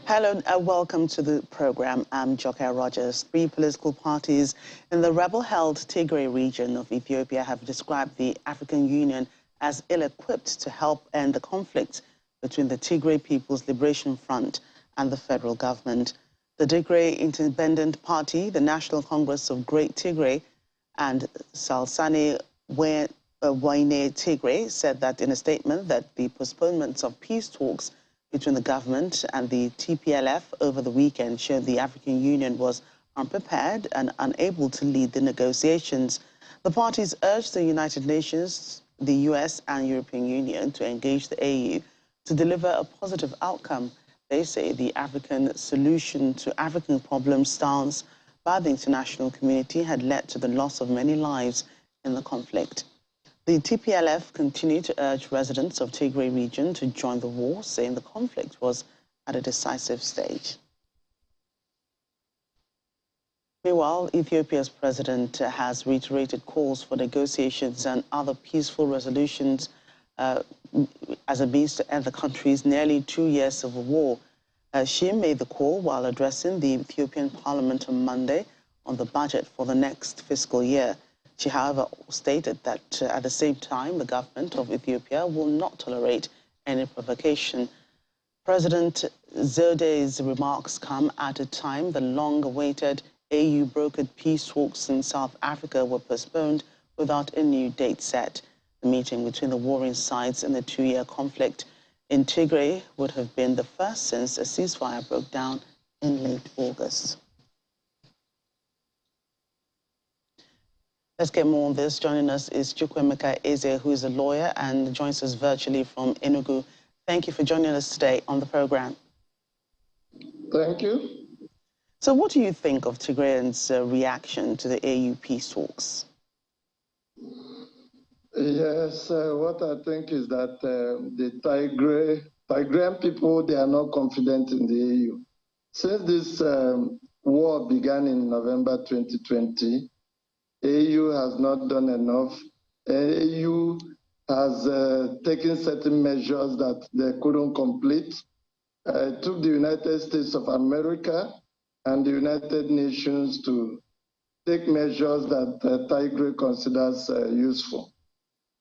Hello and welcome to the program. I'm Joker Rogers. Three political parties in the rebel-held Tigray region of Ethiopia have described the African Union as ill-equipped to help end the conflict between the Tigray People's Liberation Front and the federal government. The Tigray Independent Party, the National Congress of Great Tigray, and Salsane Waine Tigray said that in a statement that the postponements of peace talks between the government and the TPLF over the weekend showed the African Union was unprepared and unable to lead the negotiations. The parties urged the United Nations, the US and European Union to engage the AU to deliver a positive outcome. They say the African solution to African problems stance by the international community had led to the loss of many lives in the conflict. The TPLF continued to urge residents of Tigray region to join the war, saying the conflict was at a decisive stage. Meanwhile, Ethiopia's president has reiterated calls for negotiations and other peaceful resolutions as a means to end the country's nearly 2-year civil war. She made the call while addressing the Ethiopian parliament on Monday on the budget for the next fiscal year. She, however, stated that at the same time, the government of Ethiopia will not tolerate any provocation. President Zode's remarks come at a time the long-awaited AU-brokered peace talks in South Africa were postponed without a new date set. The meeting between the warring sides in the 2-year conflict in Tigray would have been the first since a ceasefire broke down in late August. Let's get more on this. Joining us is Chukwemeka Eze, who is a lawyer and joins us virtually from Enugu. Thank you for joining us today on the program. Thank you. So what do you think of Tigrayans' reaction to the AU peace talks? Yes, what I think is that the Tigrayan people, they are not confident in the AU. Since this war began in November 2020, AU has not done enough. AU has taken certain measures that they couldn't complete. It took the United States of America and the United Nations to take measures that Tigray considers useful,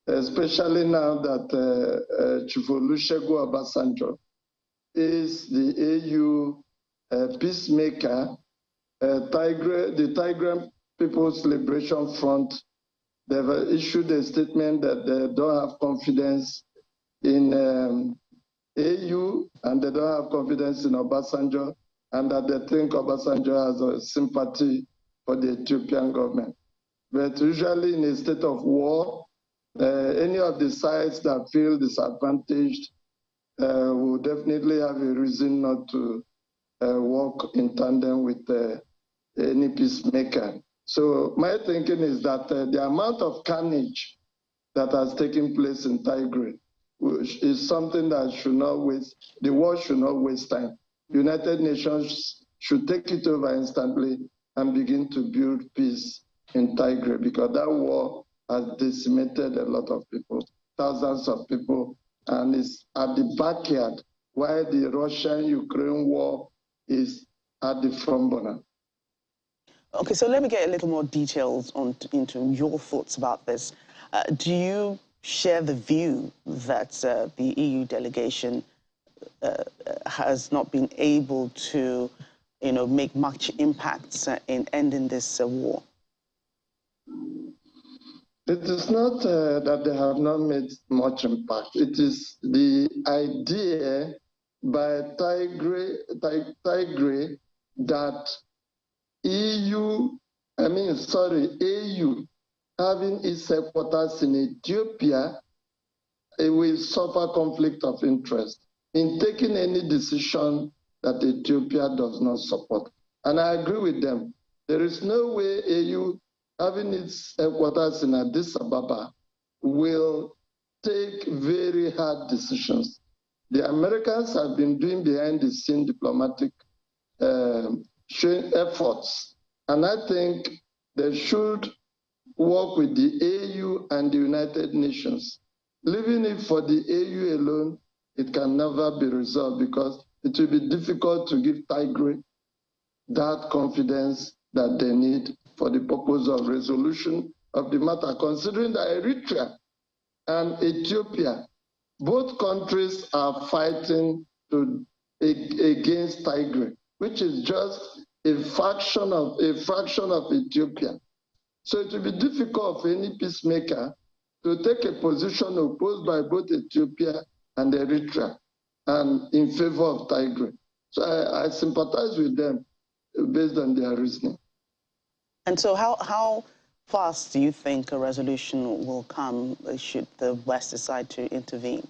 especially now that Chief Olusegun Obasanjo is the AU peacemaker. The Tigrayan People's Liberation Front, they've issued a statement that they don't have confidence in AU and they don't have confidence in Obasanjo, and that they think Obasanjo has a sympathy for the Ethiopian government. But usually in a state of war, any of the sides that feel disadvantaged will definitely have a reason not to work in tandem with any peacemaker. So my thinking is that the amount of carnage that has taken place in Tigray is something that should not waste, the world should not waste time. United Nations should take it over instantly and begin to build peace in Tigray, because that war has decimated a lot of people, thousands of people, and it's at the backyard while the Russian-Ukraine war is at the front burner. Okay, so let me get a little more details into your thoughts about this. Do you share the view that the EU delegation has not been able to, make much impacts in ending this war? It is not that they have not made much impact. It is the idea by Tigray that AU having its headquarters in Ethiopia, it will suffer conflict of interest in taking any decision that Ethiopia does not support. And I agree with them. There is no way AU having its headquarters in Addis Ababa will take very hard decisions. The Americans have been doing behind the scene diplomatic efforts. And I think they should work with the AU and the United Nations. Leaving it for the AU alone, it can never be resolved, because it will be difficult to give Tigray that confidence that they need for the purpose of resolution of the matter, considering that Eritrea and Ethiopia, both countries are fighting against Tigray, which is just a fraction of Ethiopia. So it will be difficult for any peacemaker to take a position opposed by both Ethiopia and Eritrea and in favor of Tigray. So I sympathize with them based on their reasoning. And so how fast do you think a resolution will come should the West decide to intervene?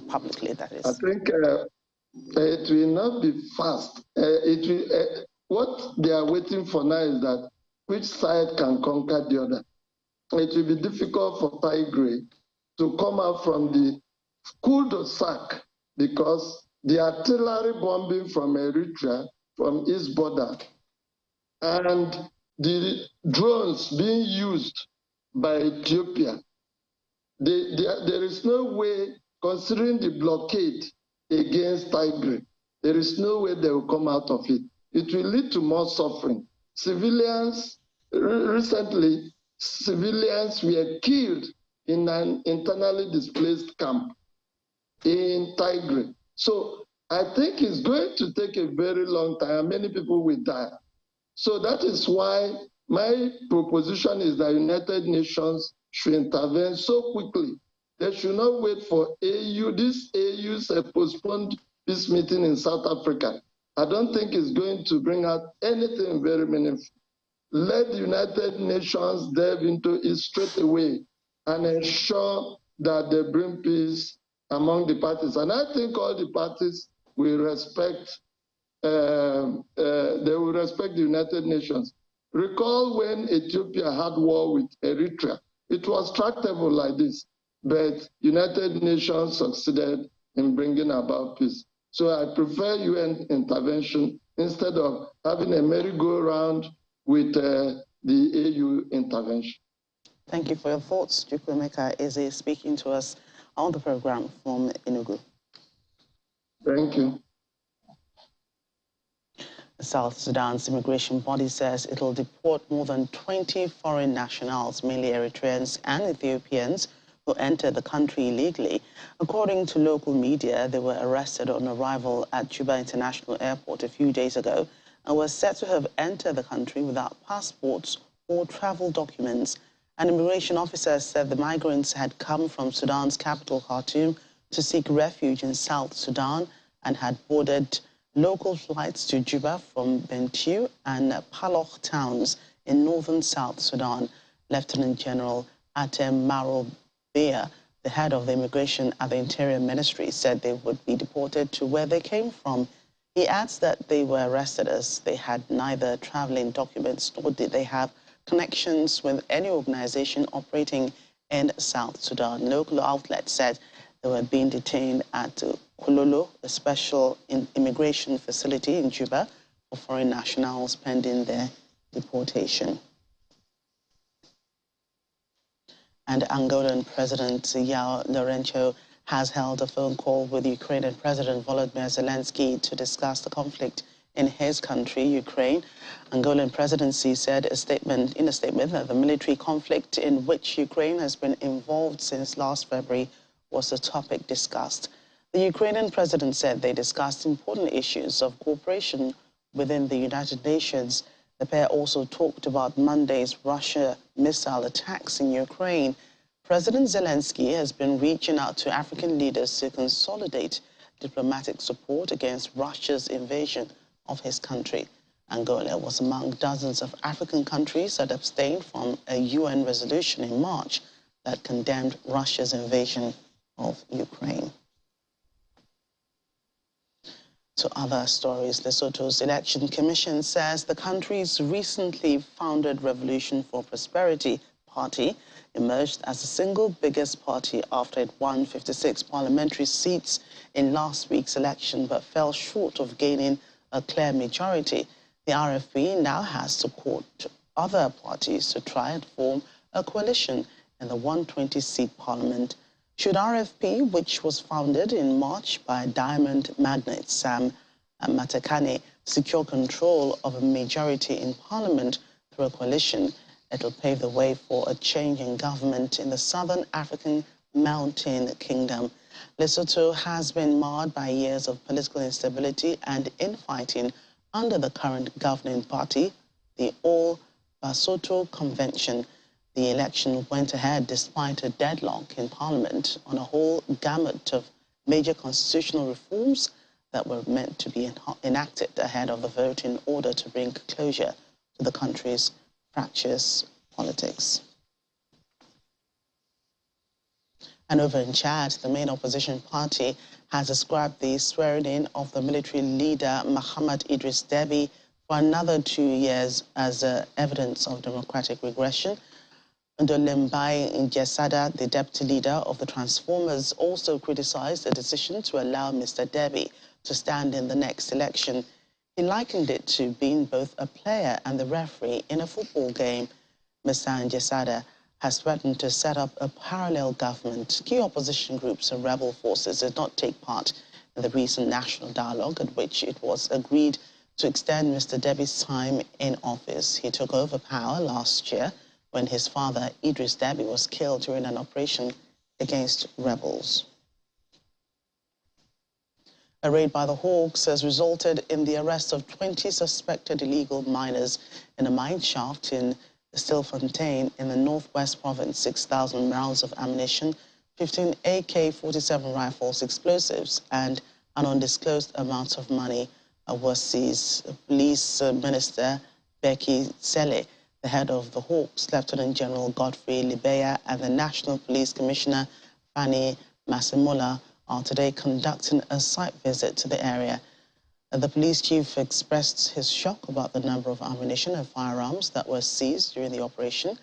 Publicly, that is. I think it will not be fast. What they are waiting for now is that which side can conquer the other. It will be difficult for Tigray to come out from the cul-de-sac because the artillery bombing from Eritrea, from east border, and the drones being used by Ethiopia, there is no way, considering the blockade against Tigray, there is no way they will come out of it. It will lead to more suffering. Recently, civilians were killed in an internally displaced camp in Tigray. So I think it's going to take a very long time. Many people will die. So that is why my proposition is that United Nations should intervene so quickly. They should not wait for AU. This AU's postponed peace meeting in South Africa. I don't think it's going to bring out anything very meaningful. Let the United Nations delve into it straight away and ensure that they bring peace among the parties. And I think all the parties will respect, the United Nations. Recall when Ethiopia had war with Eritrea. It was tractable like this, but United Nations succeeded in bringing about peace. So I prefer UN intervention instead of having a merry-go-round with the AU intervention. Thank you for your thoughts. Chukwuemeka is speaking to us on the program from Enugu. Thank you. South Sudan's immigration body says it will deport more than 20 foreign nationals, mainly Eritreans and Ethiopians, who entered the country illegally. According to local media, they were arrested on arrival at Juba International Airport a few days ago and were said to have entered the country without passports or travel documents. An immigration officer said the migrants had come from Sudan's capital, Khartoum, to seek refuge in South Sudan and had boarded local flights to Juba from Bentiu and Paloch towns in northern South Sudan. Lieutenant General Atem Maro Bea, the head of the immigration at the Interior Ministry, said they would be deported to where they came from. He adds that they were arrested as they had neither traveling documents nor did they have connections with any organization operating in South Sudan. Local outlets said they were being detained at Kololo, a special immigration facility in Juba for foreign nationals pending their deportation. And Angolan President João Lourenço has held a phone call with Ukrainian President Volodymyr Zelensky to discuss the conflict in his country, Ukraine. Angolan presidency said in a statement that the military conflict in which Ukraine has been involved since last February was the topic discussed. The Ukrainian president said they discussed important issues of cooperation within the United Nations. The pair also talked about Monday's Russia missile attacks in Ukraine. President Zelensky has been reaching out to African leaders to consolidate diplomatic support against Russia's invasion of his country. Angola was among dozens of African countries that abstained from a UN resolution in March that condemned Russia's invasion of Ukraine. To other stories, Lesotho's Election Commission says the country's recently founded Revolution for Prosperity party emerged as the single biggest party after it won 56 parliamentary seats in last week's election but fell short of gaining a clear majority. The RFP now has to court other parties to try and form a coalition in the 120-seat parliament. Should RFP, which was founded in March by diamond magnate Sam Matekane, secure control of a majority in parliament through a coalition, it will pave the way for a change in government in the southern African mountain kingdom. Lesotho has been marred by years of political instability and infighting under the current governing party, the All Basotho Convention. The election went ahead despite a deadlock in parliament on a whole gamut of major constitutional reforms that were meant to be enacted ahead of the vote in order to bring closure to the country's fractious politics. And over in Chad, the main opposition party has described the swearing-in of the military leader Mohamed Idris Deby for another 2 years as evidence of democratic regression. Ndolembai Njesada, the deputy leader of the Transformers, also criticized the decision to allow Mr. Deby to stand in the next election. He likened it to being both a player and the referee in a football game. Mr. Njesada has threatened to set up a parallel government. Key opposition groups and rebel forces did not take part in the recent national dialogue at which it was agreed to extend Mr. Deby's time in office. He took over power last year when his father, Idris Deby, was killed during an operation against rebels. A raid by the Hawks has resulted in the arrest of 20 suspected illegal miners in a mine shaft in Stilfontein in the northwest province. 6,000 rounds of ammunition, 15 AK-47 rifles, explosives, and an undisclosed amount of money were seized. Police Minister Becky Selle, the head of the Hawks, Lieutenant General Godfrey Libeya, and the National Police Commissioner Fanny Masimola are today conducting a site visit to the area. The police chief expressed his shock about the number of ammunition and firearms that were seized during the operation.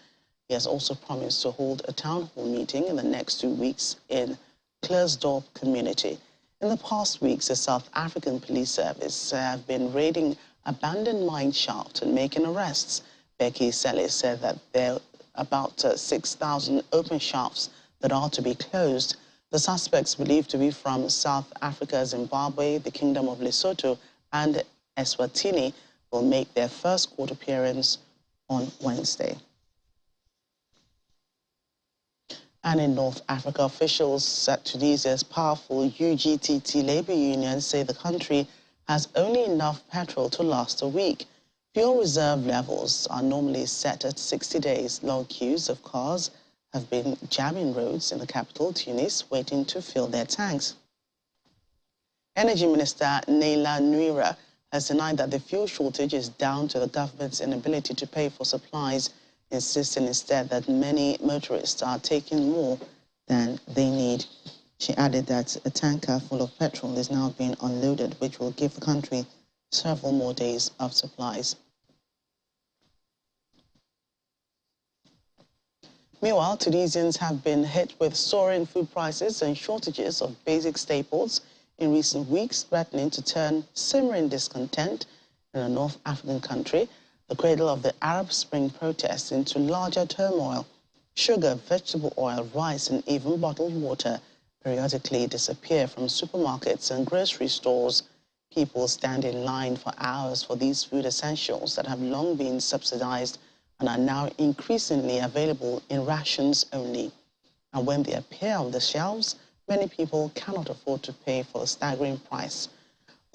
He has also promised to hold a town hall meeting in the next 2 weeks in Klersdorp community. In the past weeks, the South African Police Service have been raiding abandoned mine shafts and making arrests. Becky Selle said that there are about 6,000 open shafts that are to be closed. The suspects, believed to be from South Africa, Zimbabwe, the Kingdom of Lesotho, and Eswatini, will make their first court appearance on Wednesday. And in North Africa, officials at Tunisia's powerful UGTT labor union say the country has only enough petrol to last a week. Fuel reserve levels are normally set at 60 days. Long queues of cars have been jamming roads in the capital, Tunis, waiting to fill their tanks. Energy Minister Neila Nuira has denied that the fuel shortage is down to the government's inability to pay for supplies, insisting instead that many motorists are taking more than they need. She added that a tanker full of petrol is now being unloaded, which will give the country several more days of supplies. Meanwhile, Tunisians have been hit with soaring food prices and shortages of basic staples in recent weeks, threatening to turn simmering discontent in a North African country, the cradle of the Arab Spring protests, into larger turmoil. Sugar, vegetable oil, rice, and even bottled water periodically disappear from supermarkets and grocery stores. People stand in line for hours for these food essentials that have long been subsidized and are now increasingly available in rations only. And when they appear on the shelves, many people cannot afford to pay for the staggering price.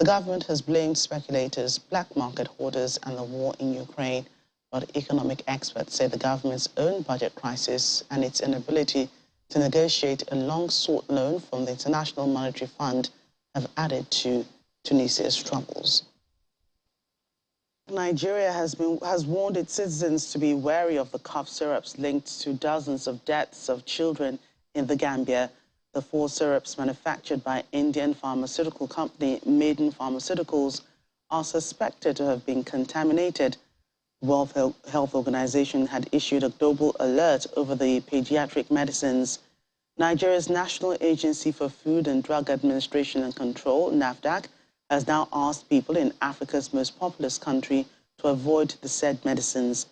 The government has blamed speculators, black market hoarders, and the war in Ukraine, but economic experts say the government's own budget crisis and its inability to negotiate a long-sought loan from the International Monetary Fund have added to Tunisia's troubles. Nigeria has warned its citizens to be wary of the cough syrups linked to dozens of deaths of children in the Gambia. The 4 syrups manufactured by Indian pharmaceutical company Maiden Pharmaceuticals are suspected to have been contaminated. The World Health Organization had issued a global alert over the pediatric medicines. Nigeria's National Agency for Food and Drug Administration and Control, NAFDAC, has now asked people in Africa's most populous country to avoid the said medicines.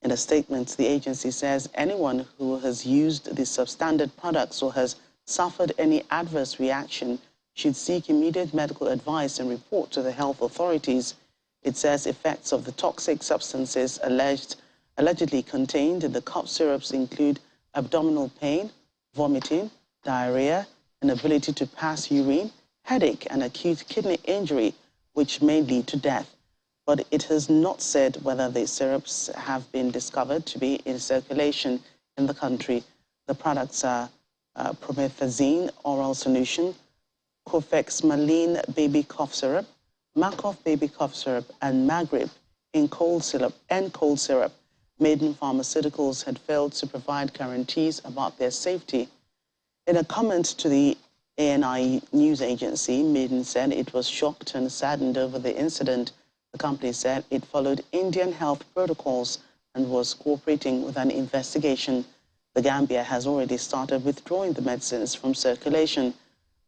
In a statement, the agency says anyone who has used the substandard products or has suffered any adverse reaction should seek immediate medical advice and report to the health authorities. It says effects of the toxic substances allegedly contained in the cough syrups include abdominal pain, vomiting, diarrhea, inability to pass urine, headache, and acute kidney injury, which may lead to death. But it has not said whether the syrups have been discovered to be in circulation in the country. The products are promethazine oral solution, Cofexmalin baby cough syrup, Macof baby cough syrup, and Magrib in cold syrup. Maiden Pharmaceuticals had failed to provide guarantees about their safety. In a comment to the ANI news agency, Maiden said it was shocked and saddened over the incident. The company said it followed Indian health protocols and was cooperating with an investigation. The Gambia has already started withdrawing the medicines from circulation.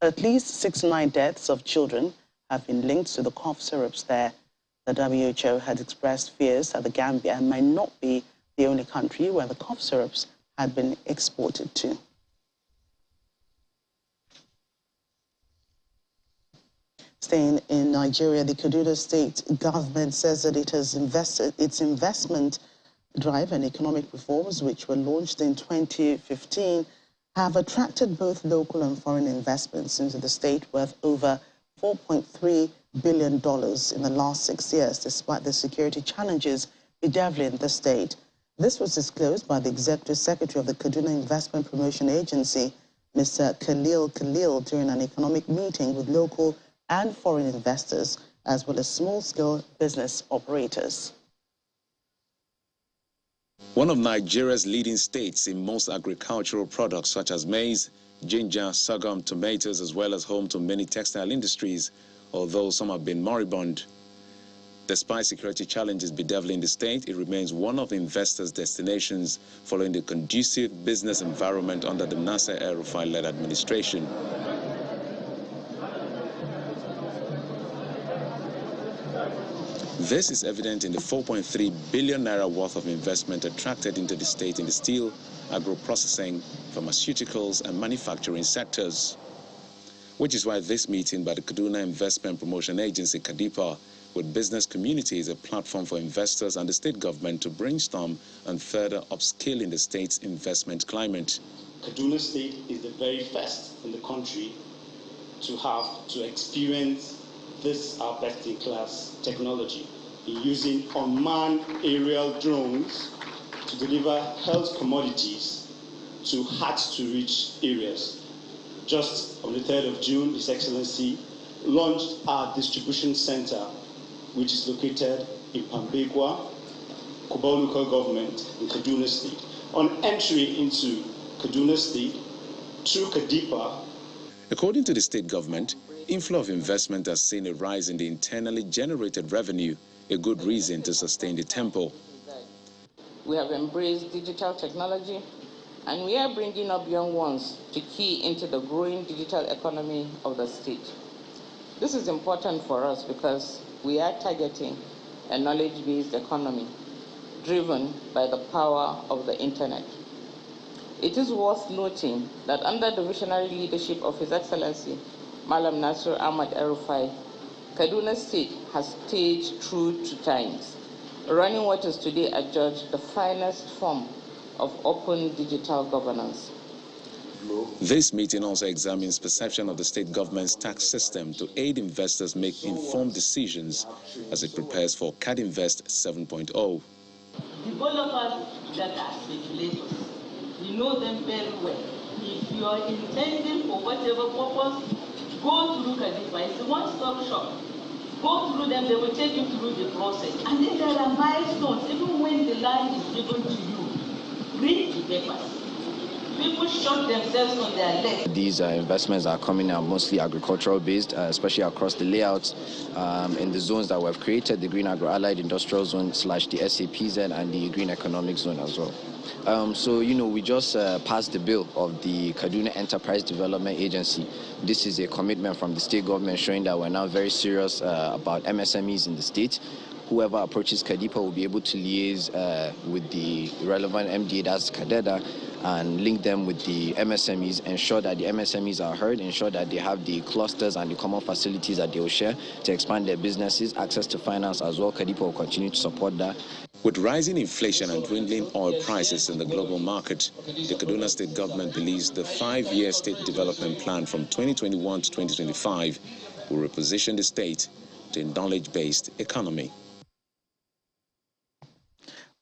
At least 69 deaths of children have been linked to the cough syrups there. The WHO had expressed fears that the Gambia might not be the only country where the cough syrups had been exported to. Staying in Nigeria, the Kaduna state government says that it has invested its investment drive and economic reforms, which were launched in 2015, have attracted both local and foreign investments into the state worth over $4.3 billion in the last 6 years, despite the security challenges bedeviling the state. This was disclosed by the Executive Secretary of the Kaduna Investment Promotion Agency, Mr. Khalil, during an economic meeting with local and foreign investors, as well as small-scale business operators. One of Nigeria's leading states in most agricultural products such as maize, ginger, sorghum, tomatoes, as well as home to many textile industries, although some have been moribund. Despite security challenges bedeviling the state, it remains one of the investors' destinations following the conducive business environment under the Nasser El-Rufai-led administration. This is evident in the 4.3 billion naira worth of investment attracted into the state in the steel, agro-processing, pharmaceuticals, and manufacturing sectors. Which is why this meeting by the Kaduna Investment Promotion Agency, KADIPA, with business community is a platform for investors and the state government to brainstorm and further upscaling the state's investment climate. Kaduna State is the very first in the country to experience this best-in-class technology in using unmanned aerial drones to deliver health commodities to hard-to-reach areas. Just on the 3rd of June, His Excellency launched our distribution center, which is located in Pambegwa, Kubau local government in Kaduna State. On entry into Kaduna State through KADIPA. According to the state government, inflow of investment has seen a rise in the internally generated revenue, a good reason to sustain the tempo. We have embraced digital technology, and we are bringing up young ones to key into the growing digital economy of the state. This is important for us because we are targeting a knowledge-based economy driven by the power of the internet. It is worth noting that under the visionary leadership of His Excellency, Malam Nasir Ahmad El-Rufai, Kaduna State has stayed true to times, running what is today adjudged the finest form of open digital governance. This meeting also examines perception of the state government's tax system to aid investors make informed decisions as it prepares for CAD-Invest 7.0. Developers that are speculators, we know them very well. If you are intending for whatever purpose, go through KADIPA. It's a one-stop shop. Go through them, they will take you through the process. And then there are milestones. Even when the land is given to you, read the papers. People shot themselves on their legs. These investments are coming out mostly agricultural based, especially across the layouts in the zones that we've created, the Green Agro-Allied Industrial Zone / the SAPZ and the Green Economic Zone as well. So, we just passed the bill of the Kaduna Enterprise Development Agency. This is a commitment from the state government showing that we're now very serious about MSMEs in the state. Whoever approaches KADIPA will be able to liaise with the relevant MDA, that's KADEDA, and link them with the MSMEs, ensure that the MSMEs are heard, ensure that they have the clusters and the common facilities that they will share to expand their businesses, access to finance as well. Kadipo will continue to support that. With rising inflation and dwindling oil prices in the global market, the Kaduna state government believes the 5-year state development plan from 2021 to 2025 will reposition the state to a knowledge-based economy.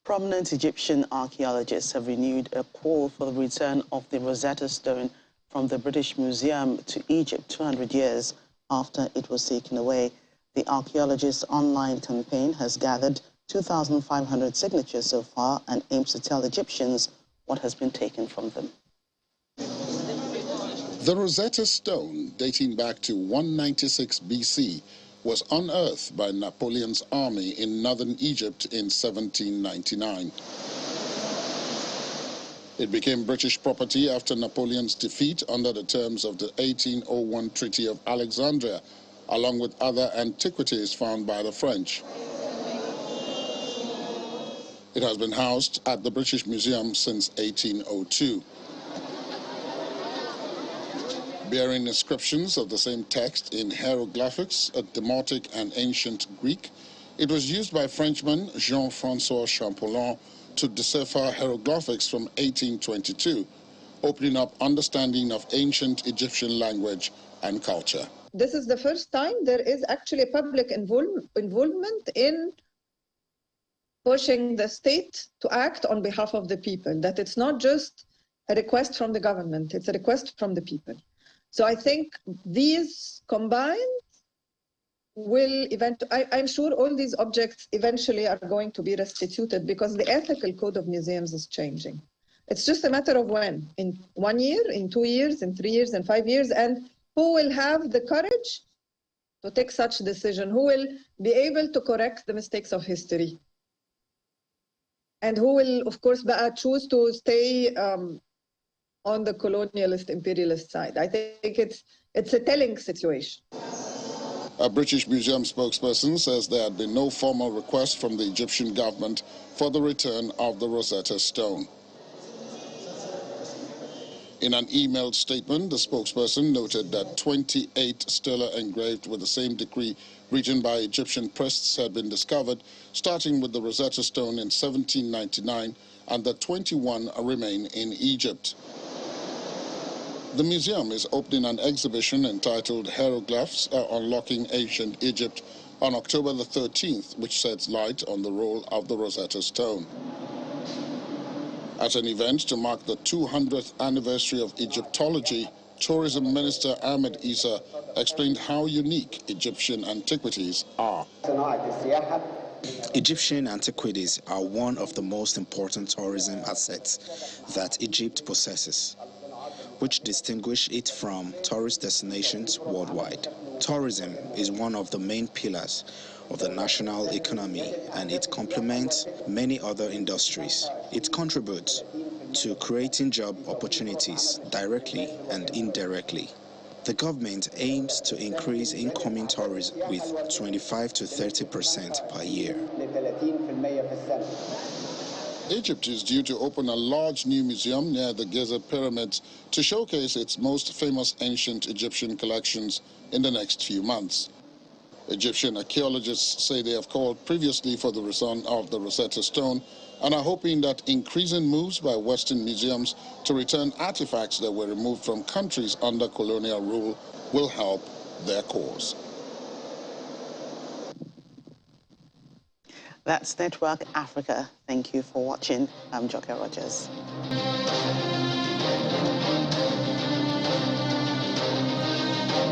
Prominent Egyptian archaeologists have renewed a call for the return of the Rosetta Stone from the British Museum to Egypt 200 years after it was taken away. The archaeologists' online campaign has gathered 2,500 signatures so far and aims to tell Egyptians what has been taken from them. The Rosetta Stone, dating back to 196 BC, was unearthed by Napoleon's army in northern Egypt in 1799. It became British property after Napoleon's defeat under the terms of the 1801 Treaty of Alexandria, along with other antiquities found by the French. It has been housed at the British Museum since 1802. Bearing inscriptions of the same text in hieroglyphics, a Demotic and ancient Greek, it was used by Frenchman Jean-François Champollion to decipher hieroglyphics from 1822, opening up understanding of ancient Egyptian language and culture. This is the first time there is actually public involvement in pushing the state to act on behalf of the people, that it's not just a request from the government, it's a request from the people. So I think these combined will I'm sure all these objects eventually are going to be restituted because the ethical code of museums is changing. It's just a matter of when, in 1 year, in 2 years, in 3 years, in 5 years, and who will have the courage to take such a decision, who will be able to correct the mistakes of history, and who will, of course, choose to stay on the colonialist, imperialist side. I think it's a telling situation. A British museum spokesperson says there had been no formal request from the Egyptian government for the return of the Rosetta Stone. In an emailed statement, the spokesperson noted that 28 stela engraved with the same decree written by Egyptian priests had been discovered, starting with the Rosetta Stone in 1799, and that 21 remain in Egypt. The museum is opening an exhibition entitled Hieroglyphs Unlocking Ancient Egypt on October the 13th, which sheds light on the role of the Rosetta Stone. At an event to mark the 200th anniversary of Egyptology, Tourism Minister Ahmed Issa explained how unique Egyptian antiquities are. Egyptian antiquities are one of the most important tourism assets that Egypt possesses, which distinguish it from tourist destinations worldwide. Tourism is one of the main pillars of the national economy, and it complements many other industries. It contributes to creating job opportunities directly and indirectly. The government aims to increase incoming tourism with 25 to 30% per year. Egypt is due to open a large new museum near the Giza pyramids to showcase its most famous ancient Egyptian collections in the next few months. Egyptian archaeologists say they have called previously for the return of the Rosetta Stone and are hoping that increasing moves by Western museums to return artifacts that were removed from countries under colonial rule will help their cause. That's Network Africa. Thank you for watching. I'm Joke Rogers.